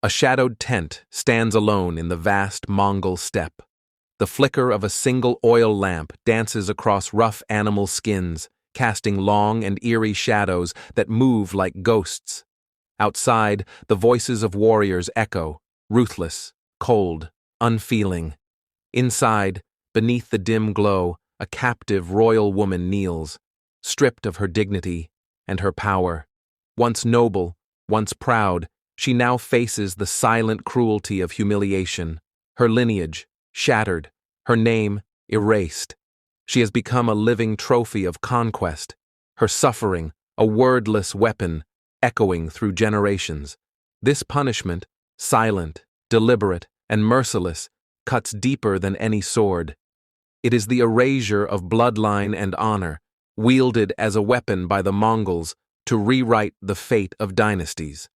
A shadowed tent stands alone in the vast Mongol steppe. The flicker of a single oil lamp dances across rough animal skins, casting long and eerie shadows that move like ghosts. Outside, the voices of warriors echo, ruthless, cold, unfeeling. Inside, beneath the dim glow, a captive royal woman kneels, stripped of her dignity and her power. Once noble, once proud, she now faces the silent cruelty of humiliation, her lineage shattered, her name erased. She has become a living trophy of conquest, her suffering a wordless weapon echoing through generations. This punishment, silent, deliberate, and merciless, cuts deeper than any sword. It is the erasure of bloodline and honor, wielded as a weapon by the Mongols to rewrite the fate of dynasties.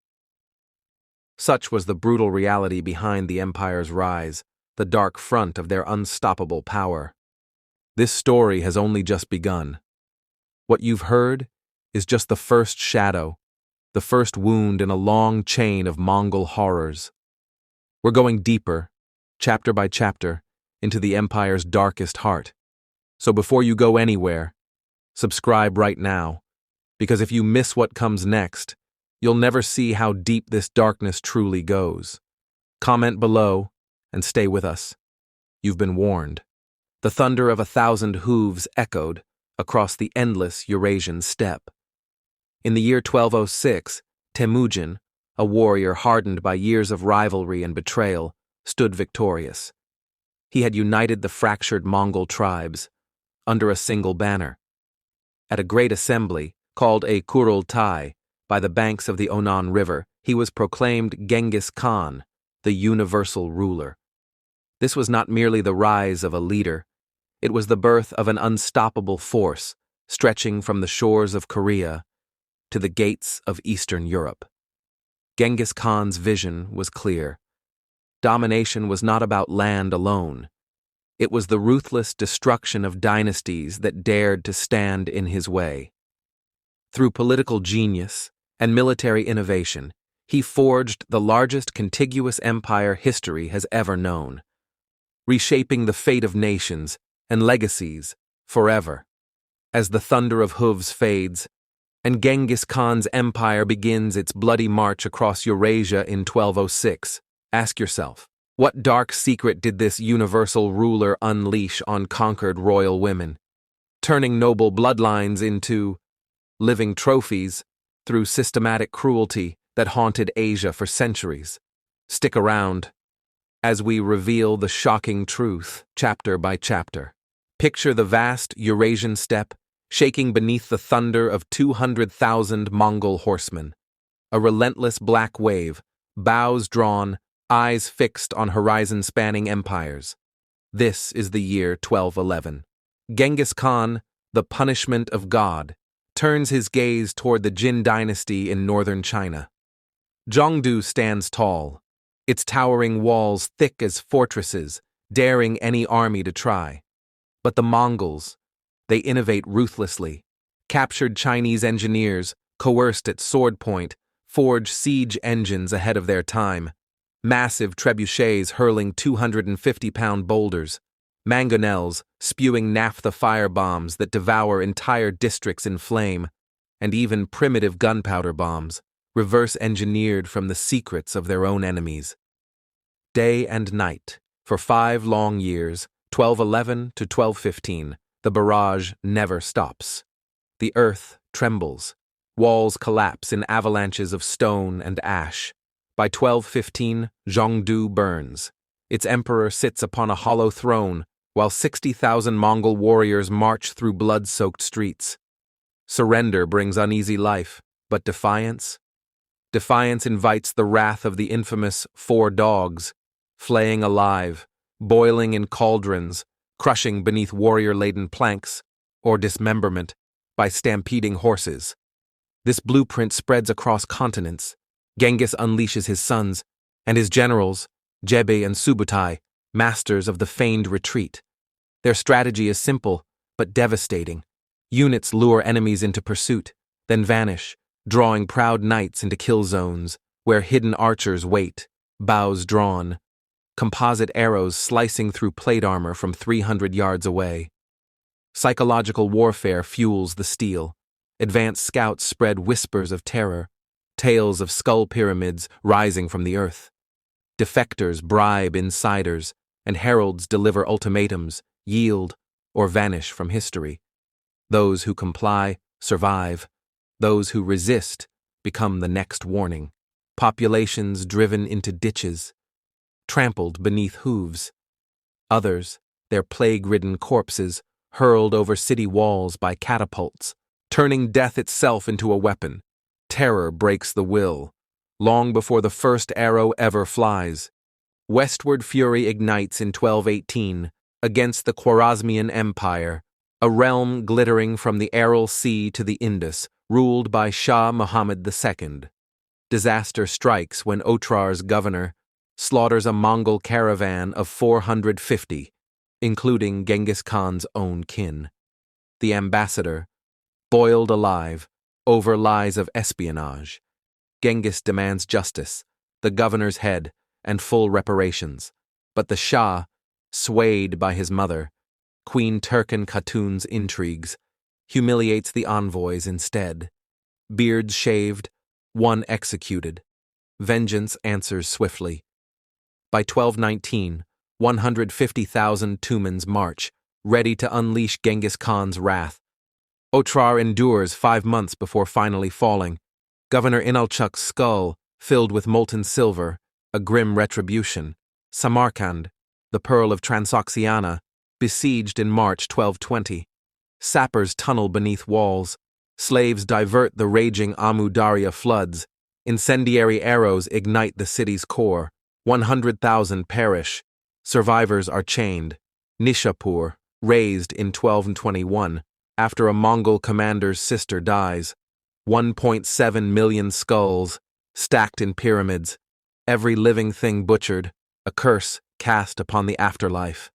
Such was the brutal reality behind the empire's rise, the dark front of their unstoppable power. This story has only just begun. What you've heard is just the first shadow, the first wound in a long chain of Mongol horrors. We're going deeper, chapter by chapter, into the empire's darkest heart. So before you go anywhere, subscribe right now, because if you miss what comes next, you'll never see how deep this darkness truly goes. Comment below and stay with us. You've been warned. The thunder of 1,000 hooves echoed across the endless Eurasian steppe. In the year 1206, Temujin, a warrior hardened by years of rivalry and betrayal, stood victorious. He had united the fractured Mongol tribes under a single banner. At a great assembly, called a Kurultai, by the banks of the Onan River, he was proclaimed Genghis Khan, the universal ruler. This was not merely the rise of a leader, it was the birth of an unstoppable force, stretching from the shores of Korea to the gates of Eastern Europe. Genghis Khan's vision was clear. Domination was not about land alone. It was the ruthless destruction of dynasties that dared to stand in his way. Through political genius and military innovation, he forged the largest contiguous empire history has ever known, reshaping the fate of nations and legacies forever. As the thunder of hooves fades, and Genghis Khan's empire begins its bloody march across Eurasia in 1206, ask yourself, what dark secret did this universal ruler unleash on conquered royal women, turning noble bloodlines into living trophies through systematic cruelty that haunted Asia for centuries? Stick around as we reveal the shocking truth, chapter by chapter. Picture the vast Eurasian steppe shaking beneath the thunder of 200,000 Mongol horsemen. A relentless black wave, bows drawn, eyes fixed on horizon-spanning empires. This is the year 1211. Genghis Khan, the punishment of God, turns his gaze toward the Jin dynasty in northern China. Zhongdu stands tall, its towering walls thick as fortresses, daring any army to try. But the Mongols, they innovate ruthlessly. Captured Chinese engineers, coerced at sword point, forge siege engines ahead of their time. Massive trebuchets hurling 250-pound boulders. Mangonels spewing naphtha firebombs that devour entire districts in flame. And even primitive gunpowder bombs, reverse-engineered from the secrets of their own enemies. Day and night, for 5 long years, 1211 to 1215, the barrage never stops. The earth trembles. Walls collapse in avalanches of stone and ash. By 1215, Zhongdu burns. Its emperor sits upon a hollow throne, while 60,000 Mongol warriors march through blood-soaked streets. Surrender brings uneasy life, but defiance? Defiance invites the wrath of the infamous 4 dogs, flaying alive, boiling in cauldrons, crushing beneath warrior-laden planks, or dismemberment by stampeding horses. This blueprint spreads across continents. Genghis unleashes his sons, and his generals, Jebe and Subutai, masters of the feigned retreat. Their strategy is simple, but devastating. Units lure enemies into pursuit, then vanish, drawing proud knights into kill zones, where hidden archers wait, bows drawn, composite arrows slicing through plate armor from 300 yards away. Psychological warfare fuels the steel. Advanced scouts spread whispers of terror, tales of skull pyramids rising from the earth. Defectors bribe insiders, and heralds deliver ultimatums, yield, or vanish from history. Those who comply survive. Those who resist become the next warning. Populations driven into ditches, trampled beneath hooves. Others, their plague-ridden corpses, hurled over city walls by catapults, turning death itself into a weapon. Terror breaks the will, long before the first arrow ever flies. Westward fury ignites in 1218 against the Khwarezmian Empire, a realm glittering from the Aral Sea to the Indus, ruled by Shah Muhammad II. Disaster strikes when Otrar's governor slaughters a Mongol caravan of 450, including Genghis Khan's own kin. The ambassador, boiled alive, over lies of espionage. Genghis demands justice, the governor's head, and full reparations. But the Shah, swayed by his mother, Queen Turkan Khatun's intrigues, humiliates the envoys instead. Beards shaved, one executed. Vengeance answers swiftly. By 1219, 150,000 Tumans march, ready to unleash Genghis Khan's wrath. Otrar endures 5 months before finally falling. Governor Inalchuk's skull, filled with molten silver, a grim retribution. Samarkand, the Pearl of Transoxiana, besieged in March 1220. Sappers tunnel beneath walls. Slaves divert the raging Amu Darya floods. Incendiary arrows ignite the city's core. 100,000 perish. Survivors are chained. Nishapur, razed in 1221, after a Mongol commander's sister dies. 1.7 million skulls, stacked in pyramids. Every living thing butchered, a curse cast upon the afterlife.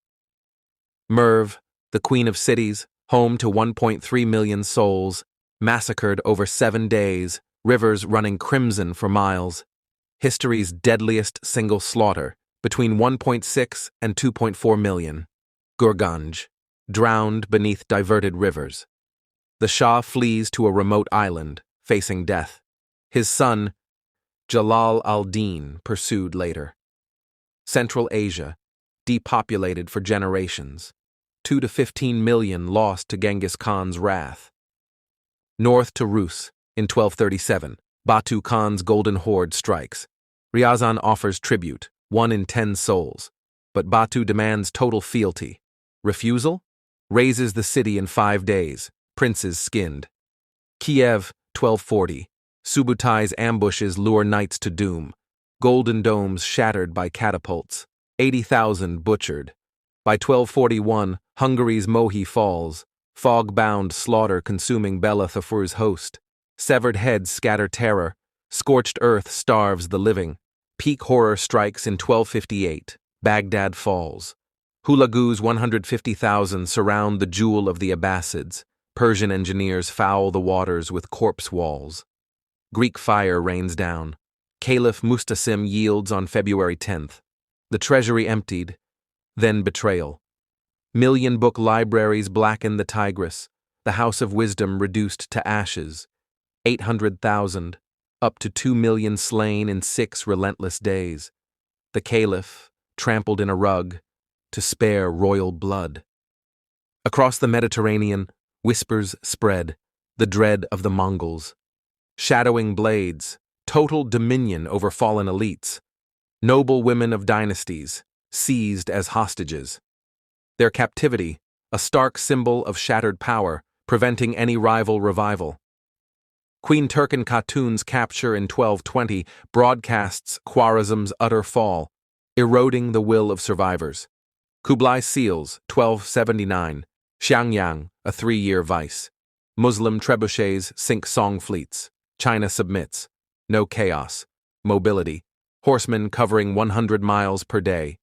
Merv, the queen of cities, home to 1.3 million souls, massacred over 7 days, rivers running crimson for miles. History's deadliest single slaughter, between 1.6 and 2.4 million. Gurganj, drowned beneath diverted rivers. The Shah flees to a remote island, facing death. His son, Jalal al-Din, pursued later. Central Asia, depopulated for generations. 2 to 15 million lost to Genghis Khan's wrath. North to Rus, in 1237, Batu Khan's golden horde strikes. Ryazan offers tribute, 1 in 10 souls, but Batu demands total fealty. Refusal? Razes the city in 5 days, princes skinned. Kiev, 1240, Subutai's ambushes lure knights to doom. Golden domes shattered by catapults, 80,000 butchered. By 1241, Hungary's Mohi falls, fog-bound slaughter consuming Bela Thafur's host. Severed heads scatter terror, scorched earth starves the living. Peak horror strikes in 1258, Baghdad falls. Hulagu's 150,000 surround the jewel of the Abbasids. Persian engineers foul the waters with corpse walls. Greek fire rains down. Caliph Mustasim yields on February 10th. The treasury emptied, then betrayal. Million-book libraries blacken the Tigris, the House of Wisdom reduced to ashes. 800,000, up to 2 million slain in 6 relentless days. The Caliph, trampled in a rug, to spare royal blood. Across the Mediterranean, whispers spread, the dread of the Mongols. Shadowing blades, total dominion over fallen elites. Noble women of dynasties, seized as hostages. Their captivity, a stark symbol of shattered power, preventing any rival revival. Queen Turkan Khatun's capture in 1220 broadcasts Khwarezm's utter fall, eroding the will of survivors. Kublai seals, 1279, Xiangyang, a 3-year vice. Muslim trebuchets sink Song fleets. China submits. No chaos. Mobility. Horsemen covering 100 miles per day.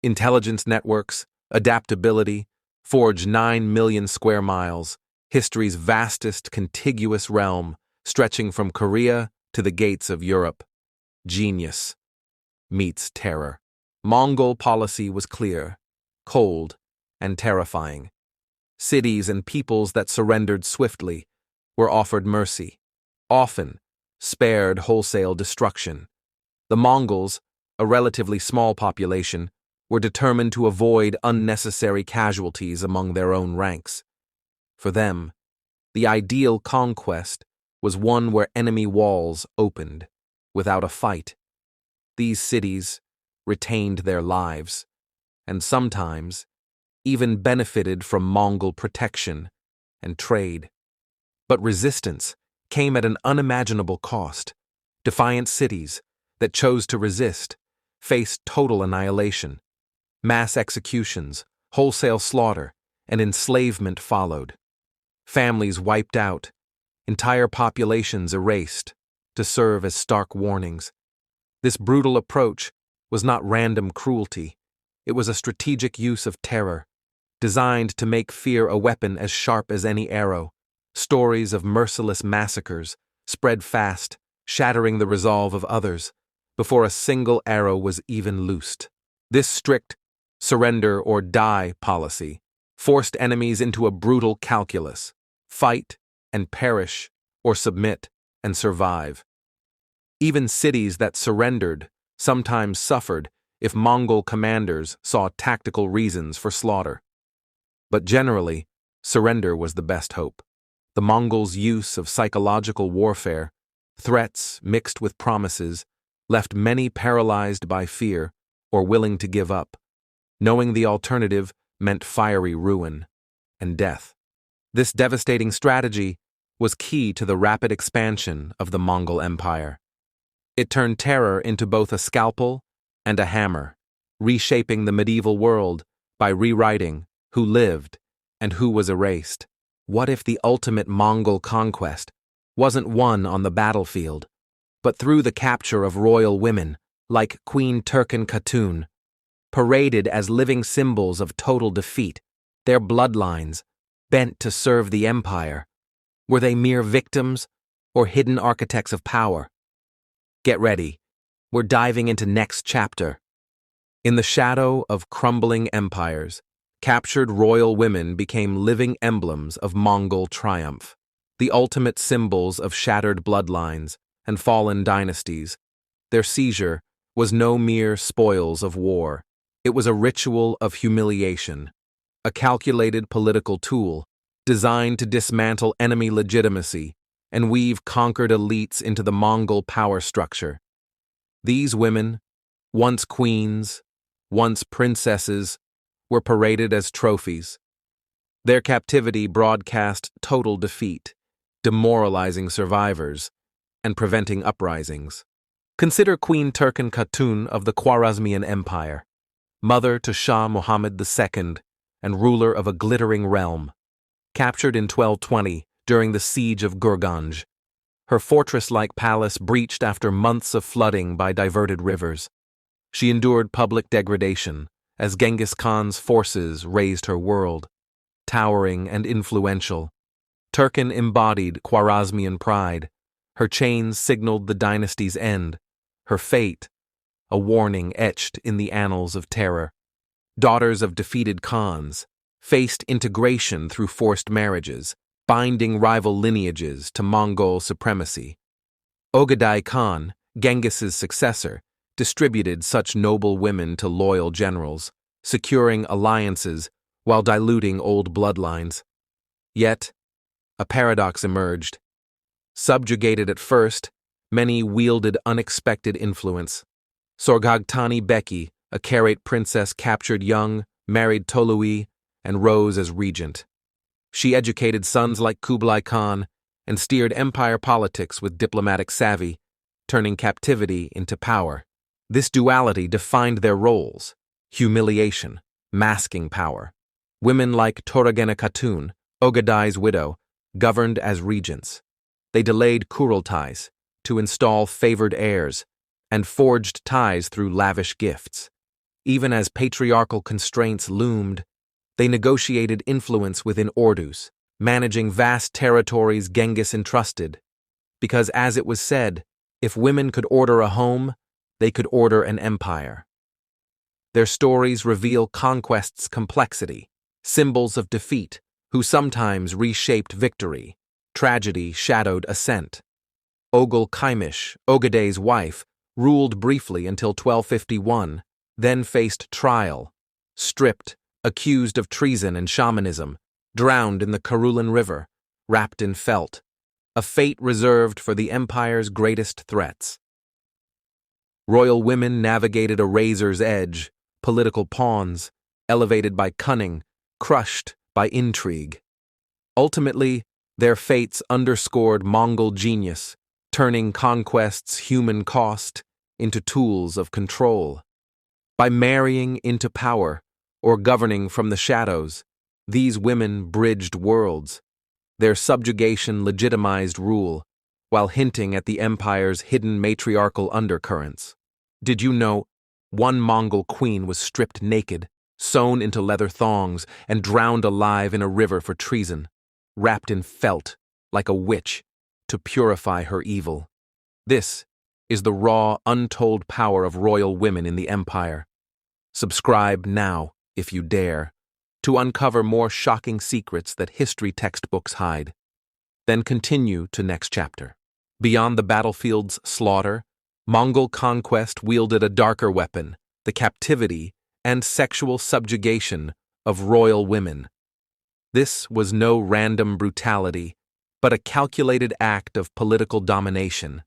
Intelligence networks, adaptability, forge 9 million square miles, history's vastest contiguous realm, stretching from Korea to the gates of Europe. Genius. meets terror. Mongol policy was clear, cold, and terrifying. Cities and peoples that surrendered swiftly were offered mercy, often spared wholesale destruction. The Mongols, a relatively small population, were determined to avoid unnecessary casualties among their own ranks. For them, the ideal conquest was one where enemy walls opened, without a fight. These cities retained their lives, and sometimes even benefited from Mongol protection and trade. But resistance came at an unimaginable cost. Defiant cities that chose to resist faced total annihilation. Mass executions, wholesale slaughter, and enslavement followed. Families wiped out, entire populations erased, to serve as stark warnings. This brutal approach was not random cruelty. It was a strategic use of terror, designed to make fear a weapon as sharp as any arrow. Stories of merciless massacres spread fast, shattering the resolve of others, before a single arrow was even loosed. This strict surrender or die policy forced enemies into a brutal calculus: fight and perish, or submit and survive. Even cities that surrendered sometimes suffered if Mongol commanders saw tactical reasons for slaughter. But generally, surrender was the best hope. The Mongols' use of psychological warfare, threats mixed with promises, left many paralyzed by fear or willing to give up, knowing the alternative meant fiery ruin and death. This devastating strategy was key to the rapid expansion of the Mongol Empire. It turned terror into both a scalpel and a hammer, reshaping the medieval world by rewriting who lived and who was erased. What if the ultimate Mongol conquest wasn't won on the battlefield, but through the capture of royal women like Queen Turken Khatun, paraded as living symbols of total defeat, their bloodlines bent to serve the empire? Were they mere victims or hidden architects of power? Get ready, we're diving into next chapter. In the shadow of crumbling empires, captured royal women became living emblems of Mongol triumph, the ultimate symbols of shattered bloodlines and fallen dynasties. Their seizure was no mere spoils of war. It was a ritual of humiliation, a calculated political tool designed to dismantle enemy legitimacy and weave conquered elites into the Mongol power structure. These women, once queens, once princesses, were paraded as trophies. Their captivity broadcast total defeat, demoralizing survivors and preventing uprisings. Consider Queen Turken Khatun of the Khwarezmian Empire, mother to Shah Muhammad II and ruler of a glittering realm. Captured in 1220 during the siege of Gurganj, her fortress-like palace breached after months of flooding by diverted rivers. She endured public degradation as Genghis Khan's forces razed her world. Towering and influential, Turken embodied Khwarezmian pride. Her chains signaled the dynasty's end, her fate a warning etched in the annals of terror. Daughters of defeated Khans faced integration through forced marriages, binding rival lineages to Mongol supremacy. Ogedai Khan, Genghis's successor, distributed such noble women to loyal generals, securing alliances while diluting old bloodlines. Yet, a paradox emerged. Subjugated at first, many wielded unexpected influence. Sorghaghtani Beki, a Karait princess, captured young, married Tolui, and rose as regent. She educated sons like Kublai Khan and steered empire politics with diplomatic savvy, turning captivity into power. This duality defined their roles: humiliation, masking power. Women like Toragena Khatun, Ogedai's widow, governed as regents. They delayed Kurultais to install favored heirs and forged ties through lavish gifts. Even as patriarchal constraints loomed, they negotiated influence within Ordus, managing vast territories Genghis entrusted. Because, as it was said, if women could order a home, they could order an empire. Their stories reveal conquest's complexity, symbols of defeat, who sometimes reshaped victory, tragedy shadowed ascent. Oghul Kaimish, Ogedei's wife, ruled briefly until 1251, then faced trial, stripped, accused of treason and shamanism, drowned in the Karulin River, wrapped in felt, a fate reserved for the empire's greatest threats. Royal women navigated a razor's edge, political pawns, elevated by cunning, crushed by intrigue. Ultimately, their fates underscored Mongol genius, turning conquest's human cost into tools of control. By marrying into power, or governing from the shadows, these women bridged worlds. Their subjugation legitimized rule, while hinting at the empire's hidden matriarchal undercurrents. Did you know one Mongol queen was stripped naked, sewn into leather thongs, and drowned alive in a river for treason, wrapped in felt, like a witch, to purify her evil? This is the raw, untold power of royal women in the empire. Subscribe now, if you dare, to uncover more shocking secrets that history textbooks hide. Then continue to next chapter. Beyond the battlefield's slaughter, Mongol conquest wielded a darker weapon, the captivity and sexual subjugation of royal women. This was no random brutality, but a calculated act of political domination.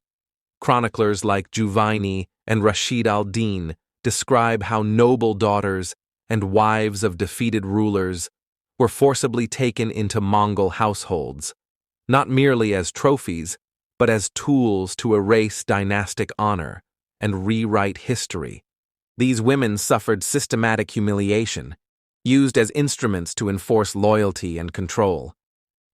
Chroniclers like Juvaini and Rashid al-Din describe how noble daughters and wives of defeated rulers were forcibly taken into Mongol households, not merely as trophies, but as tools to erase dynastic honor and rewrite history. These women suffered systematic humiliation, used as instruments to enforce loyalty and control.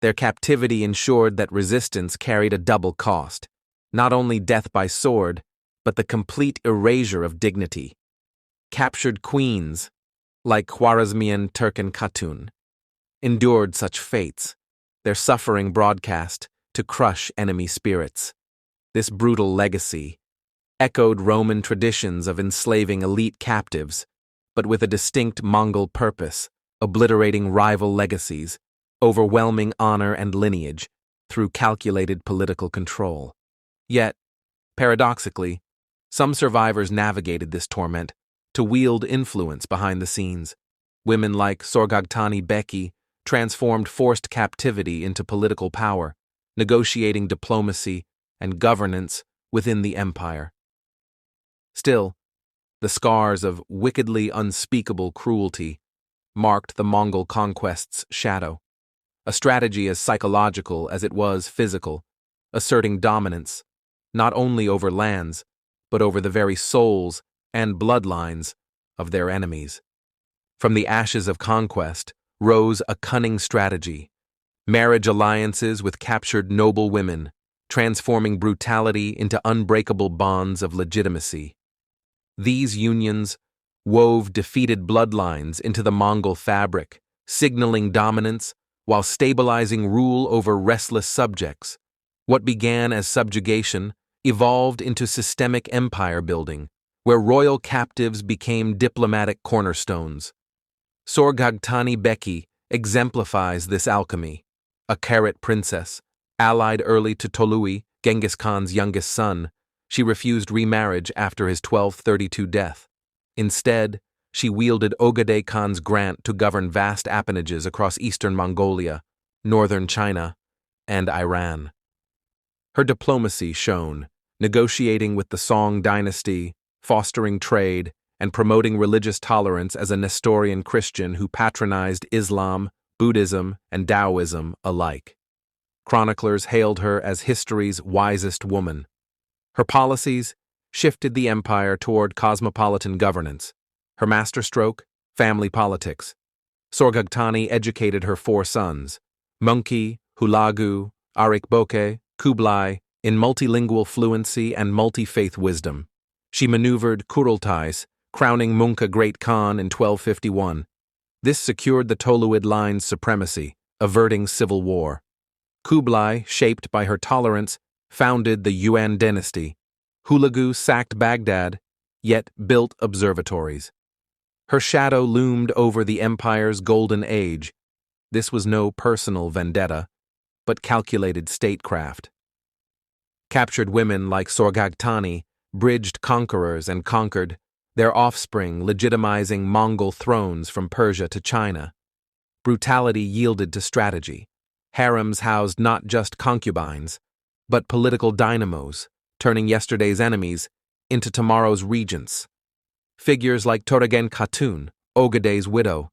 Their captivity ensured that resistance carried a double cost, not only death by sword, but the complete erasure of dignity. Captured queens, like Khwarezmian Turkan Khatun, endured such fates, their suffering broadcast to crush enemy spirits. This brutal legacy echoed Roman traditions of enslaving elite captives, but with a distinct Mongol purpose, obliterating rival legacies, overwhelming honor and lineage through calculated political control. Yet, paradoxically, some survivors navigated this torment to wield influence behind the scenes. Women like Sorghaghtani Beki transformed forced captivity into political power, negotiating diplomacy and governance within the empire. Still, the scars of wickedly unspeakable cruelty marked the Mongol conquest's shadow, a strategy as psychological as it was physical, asserting dominance not only over lands, but over the very souls and bloodlines of their enemies. From the ashes of conquest rose a cunning strategy: marriage alliances with captured noble women, transforming brutality into unbreakable bonds of legitimacy. These unions wove defeated bloodlines into the Mongol fabric, signaling dominance while stabilizing rule over restless subjects. What began as subjugation evolved into systemic empire building, where royal captives became diplomatic cornerstones. Sorghaghtani Beki exemplifies this alchemy. A Karat princess, allied early to Tolui, Genghis Khan's youngest son, she refused remarriage after his 1232 death. Instead, she wielded Ogedei Khan's grant to govern vast appanages across eastern Mongolia, northern China, and Iran. Her diplomacy shone, negotiating with the Song dynasty, fostering trade, and promoting religious tolerance as a Nestorian Christian who patronized Islam, Buddhism, and Taoism alike. Chroniclers hailed her as history's wisest woman. Her policies shifted the empire toward cosmopolitan governance. Her masterstroke, family politics. Sorghaghtani educated her 4 sons, Mönki, Hulagu, Arikboke, Kublai, in multilingual fluency and multi-faith wisdom. She maneuvered Kurultais, crowning Mungka Great Khan in 1251. This secured the Toluid line's supremacy, averting civil war. Kublai, shaped by her tolerance, founded the Yuan dynasty. Hulagu sacked Baghdad, yet built observatories. Her shadow loomed over the empire's golden age. This was no personal vendetta, but calculated statecraft. Captured women like Sorgagtani bridged conquerors and conquered, their offspring legitimizing Mongol thrones from Persia to China. Brutality yielded to strategy. Harems housed not just concubines, but political dynamos, turning yesterday's enemies into tomorrow's regents. Figures like Toregen Khatun, Ogeday's widow,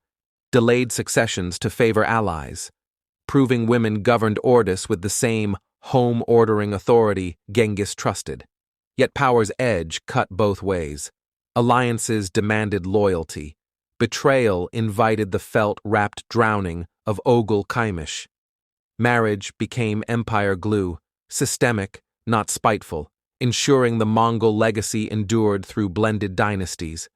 delayed successions to favor allies, proving women governed Ordis with the same home-ordering authority Genghis trusted. Yet power's edge cut both ways. Alliances demanded loyalty. Betrayal invited the felt-wrapped drowning of Oghul Kaimish. Marriage became empire glue, systemic, not spiteful, ensuring the Mongol legacy endured through blended dynasties.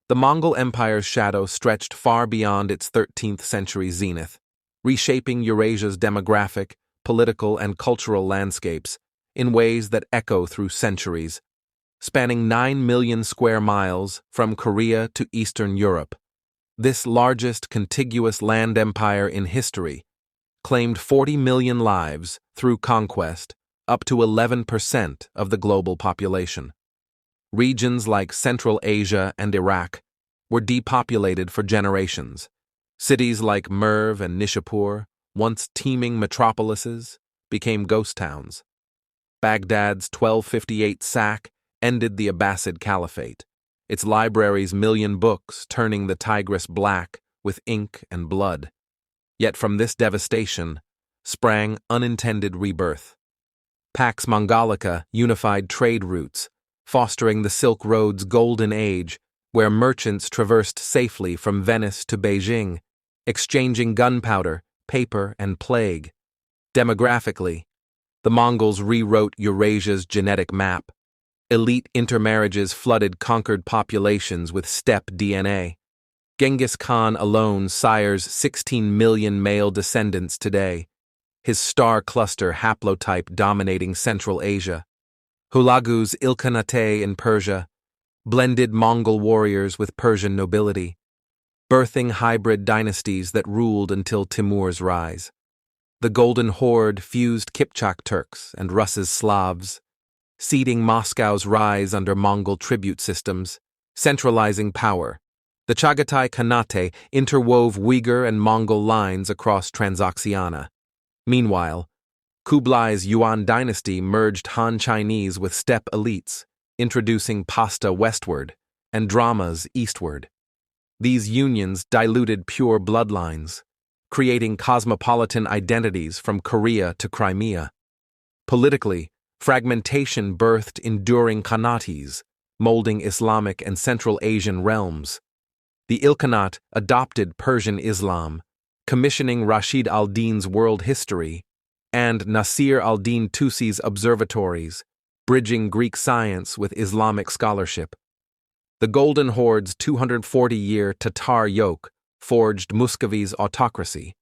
The Mongol Empire's shadow stretched far beyond its 13th century zenith, reshaping Eurasia's demographic, political, and cultural landscapes in ways that echo through centuries. Spanning 9 million square miles from Korea to Eastern Europe, this largest contiguous land empire in history claimed 40 million lives through conquest, up to 11% of the global population. Regions like Central Asia and Iraq were depopulated for generations. Cities like Merv and Nishapur, once teeming metropolises, became ghost towns. Baghdad's 1258 sack ended the Abbasid Caliphate, its library's million books turning the Tigris black with ink and blood. Yet from this devastation sprang unintended rebirth. Pax Mongolica unified trade routes, fostering the Silk Road's golden age, where merchants traversed safely from Venice to Beijing, exchanging gunpowder, paper, and plague. Demographically, the Mongols rewrote Eurasia's genetic map. Elite intermarriages flooded conquered populations with steppe DNA. Genghis Khan alone sires 16 million male descendants today, his star cluster haplotype dominating Central Asia. Hulagu's Ilkhanate in Persia blended Mongol warriors with Persian nobility, birthing hybrid dynasties that ruled until Timur's rise. The Golden Horde fused Kipchak Turks and Rus's Slavs, seeding Moscow's rise under Mongol tribute systems, centralizing power. The Chagatai Khanate interwove Uyghur and Mongol lines across Transoxiana. Meanwhile, Kublai's Yuan dynasty merged Han Chinese with steppe elites, introducing pasta westward and dramas eastward. These unions diluted pure bloodlines, creating cosmopolitan identities from Korea to Crimea. Politically, fragmentation birthed enduring khanates, molding Islamic and Central Asian realms. The Ilkhanate adopted Persian Islam, commissioning Rashid al-Din's world history, and Nasir al-Din Tusi's observatories, bridging Greek science with Islamic scholarship. The Golden Horde's 240-year Tatar yoke forged Muscovy's autocracy.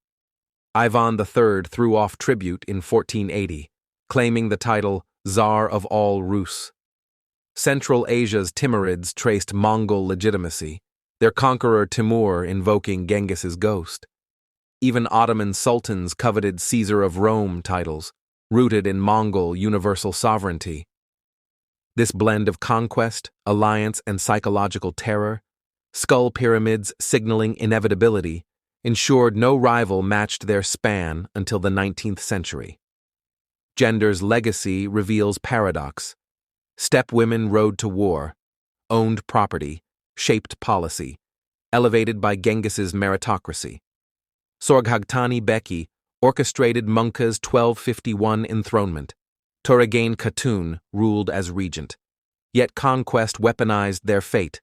Ivan III threw off tribute in 1480, claiming the title Tsar of all Rus. Central Asia's Timurids traced Mongol legitimacy, their conqueror Timur invoking Genghis's ghost. Even Ottoman sultans coveted Caesar of Rome titles, rooted in Mongol universal sovereignty. This blend of conquest, alliance, and psychological terror, skull pyramids signaling inevitability, ensured no rival matched their span until the 19th century. Gender's legacy reveals paradox. Steppe women rode to war, owned property, shaped policy, elevated by Genghis's meritocracy. Sorghagtani Beki orchestrated Munka's 1251 enthronement. Toregen Khatun ruled as regent. Yet conquest weaponized their fate.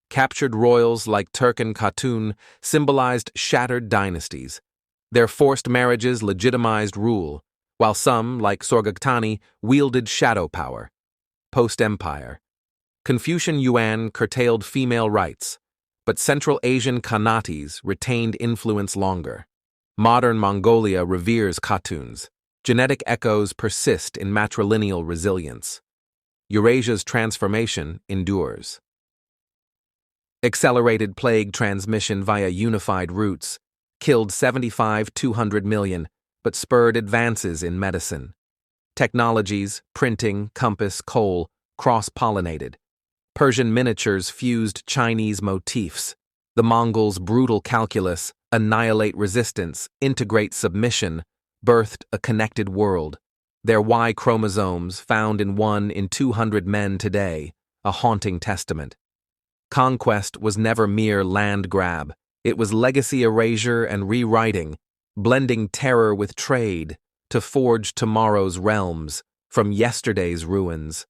Captured royals like Turken Khatun symbolized shattered dynasties. Their forced marriages legitimized rule, while some, like Sorghagtani, wielded shadow power. Post-empire, Confucian Yuan curtailed female rights, but Central Asian Khanates retained influence longer. Modern Mongolia reveres Khatuns. Genetic echoes persist in matrilineal resilience. Eurasia's transformation endures. Accelerated plague transmission via unified routes, killed 200 million, but spurred advances in medicine. Technologies, printing, compass, coal, cross-pollinated. Persian miniatures fused Chinese motifs. The Mongols' brutal calculus, annihilate resistance, integrate submission, birthed a connected world. Their Y chromosomes, found in 1 in 200 men today, a haunting testament. Conquest was never mere land grab. It was legacy erasure and rewriting, blending terror with trade to forge tomorrow's realms from yesterday's ruins.